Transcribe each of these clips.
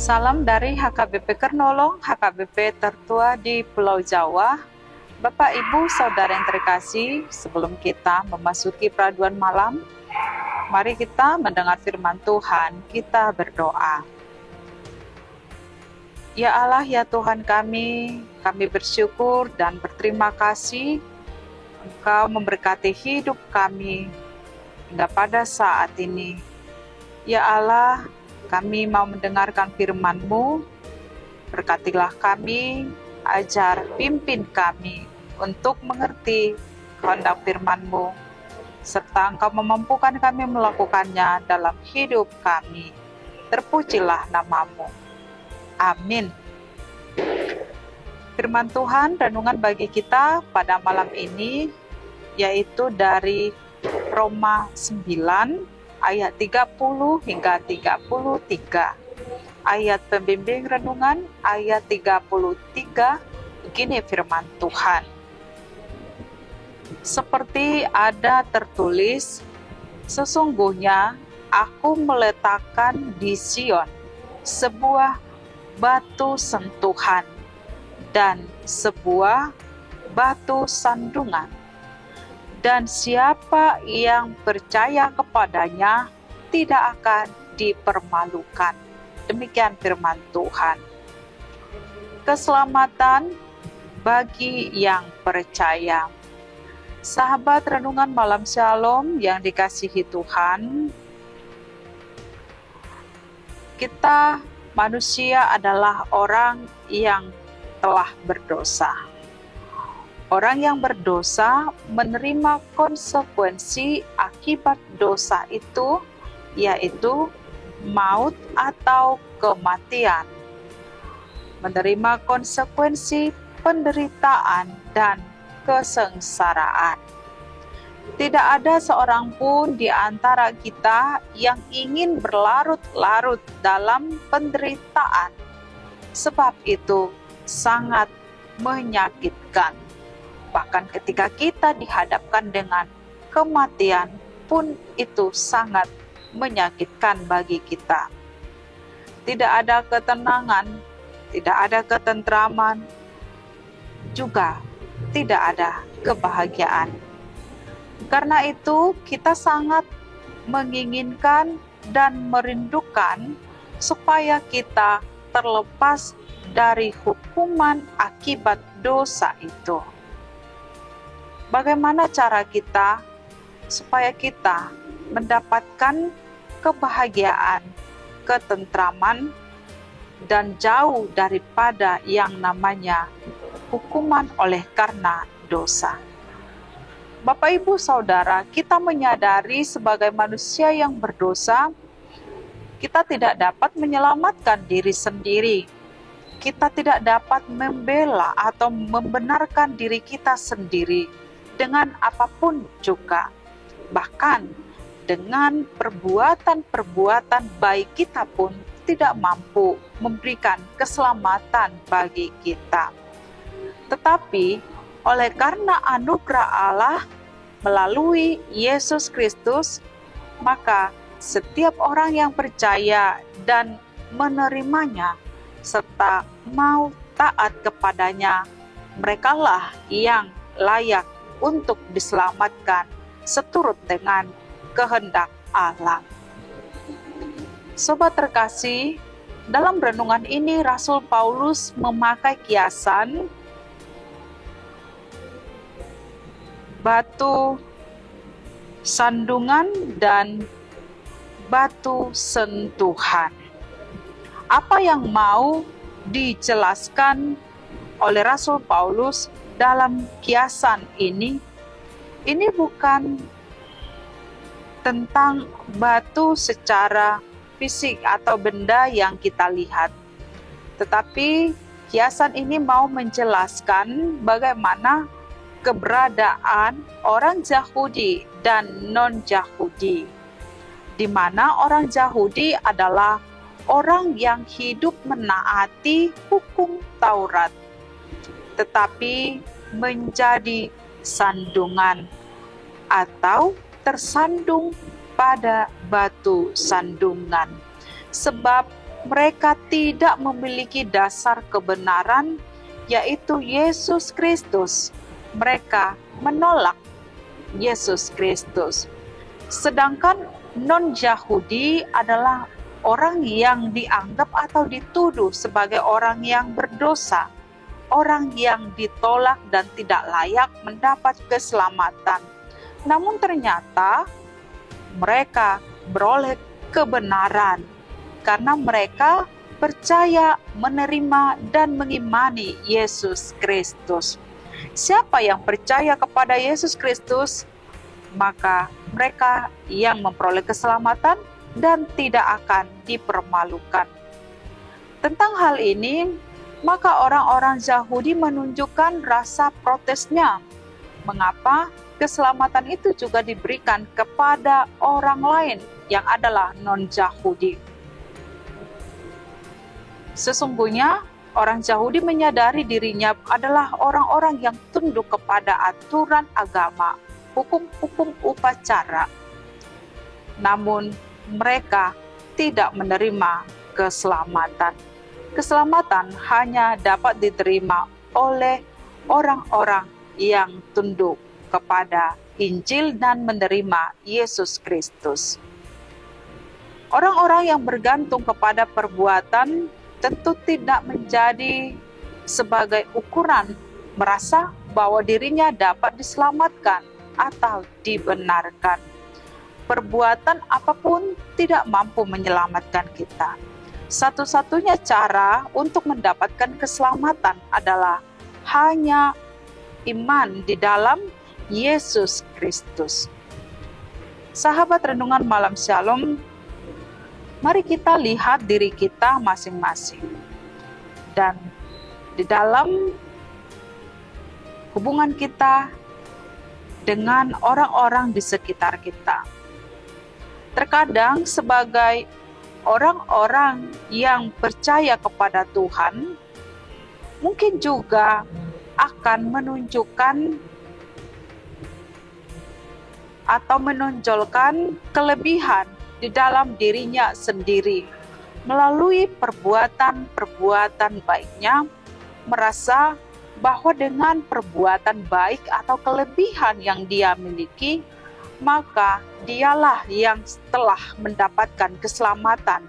Salam dari HKBP Kernolong, HKBP tertua di Pulau Jawa. Bapak, Ibu, Saudara yang terkasih, sebelum kita memasuki peraduan malam, mari kita mendengar firman Tuhan, kita berdoa. Ya Allah, ya Tuhan kami bersyukur dan berterima kasih Engkau memberkati hidup kami hingga pada saat ini. Ya Allah, kami mau mendengarkan firman-Mu, berkatilah kami, ajar, pimpin kami untuk mengerti kehendak firman-Mu, serta Engkau memampukan kami melakukannya dalam hidup kami. Terpujilah nama-Mu. Amin. Firman Tuhan renungan bagi kita pada malam ini, yaitu dari Roma 9, ayat 30 hingga 33. Ayat pembimbing renungan ayat 33, begini firman Tuhan. Seperti ada tertulis, sesungguhnya aku meletakkan di Sion sebuah batu sentuhan dan sebuah batu sandungan, dan siapa yang percaya kepadanya tidak akan dipermalukan. Demikian firman Tuhan. Keselamatan bagi yang percaya. Sahabat renungan malam Shalom yang dikasihi Tuhan, kita manusia adalah orang yang telah berdosa. Orang yang berdosa menerima konsekuensi akibat dosa itu, yaitu maut atau kematian. Menerima konsekuensi penderitaan dan kesengsaraan. Tidak ada seorang pun di antara kita yang ingin berlarut-larut dalam penderitaan. Sebab itu sangat menyakitkan. Bahkan ketika kita dihadapkan dengan kematian pun itu sangat menyakitkan bagi kita. Tidak ada ketenangan, tidak ada ketentraman, juga tidak ada kebahagiaan. Karena itu kita sangat menginginkan dan merindukan supaya kita terlepas dari hukuman akibat dosa itu. Bagaimana cara kita supaya kita mendapatkan kebahagiaan, ketentraman, dan jauh daripada yang namanya hukuman oleh karena dosa? Bapak, Ibu, Saudara, kita menyadari sebagai manusia yang berdosa, kita tidak dapat menyelamatkan diri sendiri. Kita tidak dapat membela atau membenarkan diri kita sendiri dengan apapun juga. Bahkan dengan perbuatan-perbuatan baik kita pun tidak mampu memberikan keselamatan bagi kita. Tetapi oleh karena anugerah Allah melalui Yesus Kristus, maka setiap orang yang percaya dan menerimanya serta mau taat kepadanya, merekalah yang layak untuk diselamatkan seturut dengan kehendak Allah. Sobat terkasih, dalam renungan ini Rasul Paulus memakai kiasan batu sandungan dan batu sentuhan. Apa yang mau dijelaskan oleh Rasul Paulus dalam kiasan ini? Ini bukan tentang batu secara fisik atau benda yang kita lihat, tetapi kiasan ini mau menjelaskan bagaimana keberadaan orang Yahudi dan non-Yahudi, di mana orang Yahudi adalah orang yang hidup menaati hukum Taurat, tetapi menjadi sandungan atau tersandung pada batu sandungan. Sebab mereka tidak memiliki dasar kebenaran, yaitu Yesus Kristus. Mereka menolak Yesus Kristus. Sedangkan non-Yahudi adalah orang yang dianggap atau dituduh sebagai orang yang berdosa, orang yang ditolak dan tidak layak mendapat keselamatan. Namun ternyata mereka beroleh kebenaran karena mereka percaya, menerima, dan mengimani Yesus Kristus. Siapa yang percaya kepada Yesus Kristus, maka mereka yang memperoleh keselamatan dan tidak akan dipermalukan. Tentang hal ini, maka orang-orang Yahudi menunjukkan rasa protesnya. Mengapa keselamatan itu juga diberikan kepada orang lain yang adalah non-Yahudi? Sesungguhnya, orang Yahudi menyadari dirinya adalah orang-orang yang tunduk kepada aturan agama, hukum-hukum upacara. Namun, mereka tidak menerima keselamatan. Keselamatan hanya dapat diterima oleh orang-orang yang tunduk kepada Injil dan menerima Yesus Kristus. Orang-orang yang bergantung kepada perbuatan tentu tidak menjadi sebagai ukuran merasa bahwa dirinya dapat diselamatkan atau dibenarkan. Perbuatan apapun tidak mampu menyelamatkan kita. Satu-satunya cara untuk mendapatkan keselamatan adalah hanya iman di dalam Yesus Kristus. Sahabat Renungan Malam Shalom, mari kita lihat diri kita masing-masing. Dan di dalam hubungan kita dengan orang-orang di sekitar kita. Terkadang sebagai orang-orang yang percaya kepada Tuhan, mungkin juga akan menunjukkan atau menonjolkan kelebihan di dalam dirinya sendiri melalui perbuatan-perbuatan baiknya, merasa bahwa dengan perbuatan baik atau kelebihan yang dia miliki, maka dialah yang telah mendapatkan keselamatan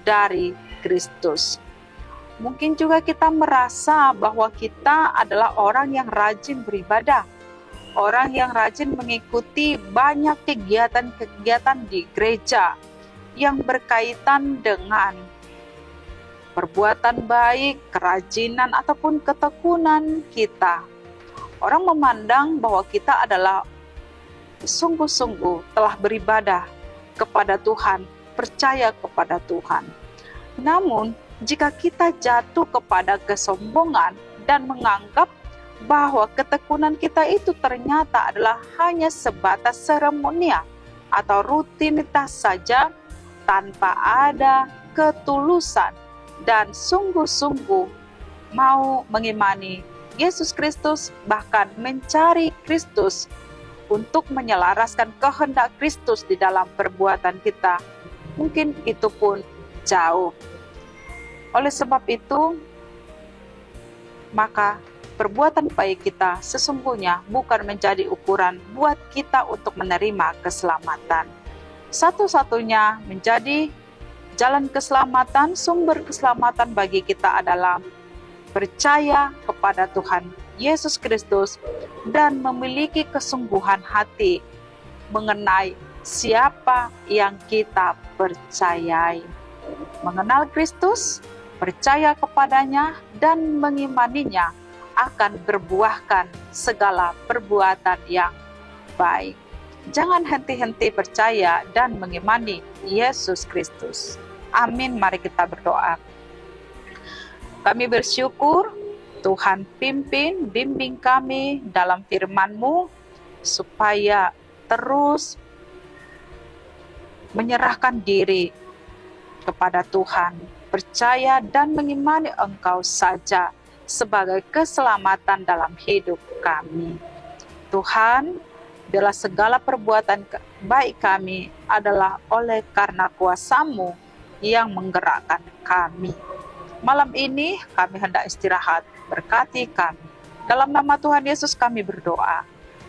dari Kristus. Mungkin juga kita merasa bahwa kita adalah orang yang rajin beribadah, orang yang rajin mengikuti banyak kegiatan-kegiatan di gereja yang berkaitan dengan perbuatan baik, kerajinan, ataupun ketekunan kita. Orang memandang bahwa kita adalah sungguh-sungguh telah beribadah kepada Tuhan, percaya kepada Tuhan. Namun, jika kita jatuh kepada kesombongan dan menganggap bahwa ketekunan kita itu ternyata adalah hanya sebatas seremonial atau rutinitas saja tanpa ada ketulusan dan sungguh-sungguh mau mengimani Yesus Kristus, bahkan mencari Kristus untuk menyelaraskan kehendak Kristus di dalam perbuatan kita, mungkin itu pun jauh. Oleh sebab itu, maka perbuatan baik kita sesungguhnya bukan menjadi ukuran buat kita untuk menerima keselamatan. Satu-satunya menjadi jalan keselamatan, sumber keselamatan bagi kita adalah percaya kepada Tuhan Yesus Kristus dan memiliki kesungguhan hati mengenai siapa yang kita percayai. Mengenal Kristus, percaya kepadanya, dan mengimaninya akan berbuahkan segala perbuatan yang baik. Jangan henti-henti percaya dan mengimani Yesus Kristus. Amin. Mari kita berdoa. Kami bersyukur Tuhan bimbing kami dalam firman-Mu supaya terus menyerahkan diri kepada Tuhan, percaya dan mengimani Engkau saja sebagai keselamatan dalam hidup kami. Tuhan, bila segala perbuatan baik kami adalah oleh karena kuasa-Mu yang menggerakkan kami. Malam ini kami hendak istirahat, berkati kami. Dalam nama Tuhan Yesus kami berdoa.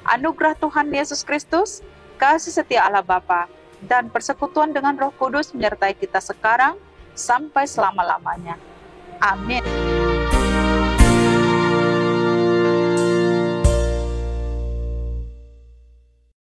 Anugerah Tuhan Yesus Kristus, kasih setia Allah Bapa, dan persekutuan dengan Roh Kudus menyertai kita sekarang sampai selama-lamanya. Amin.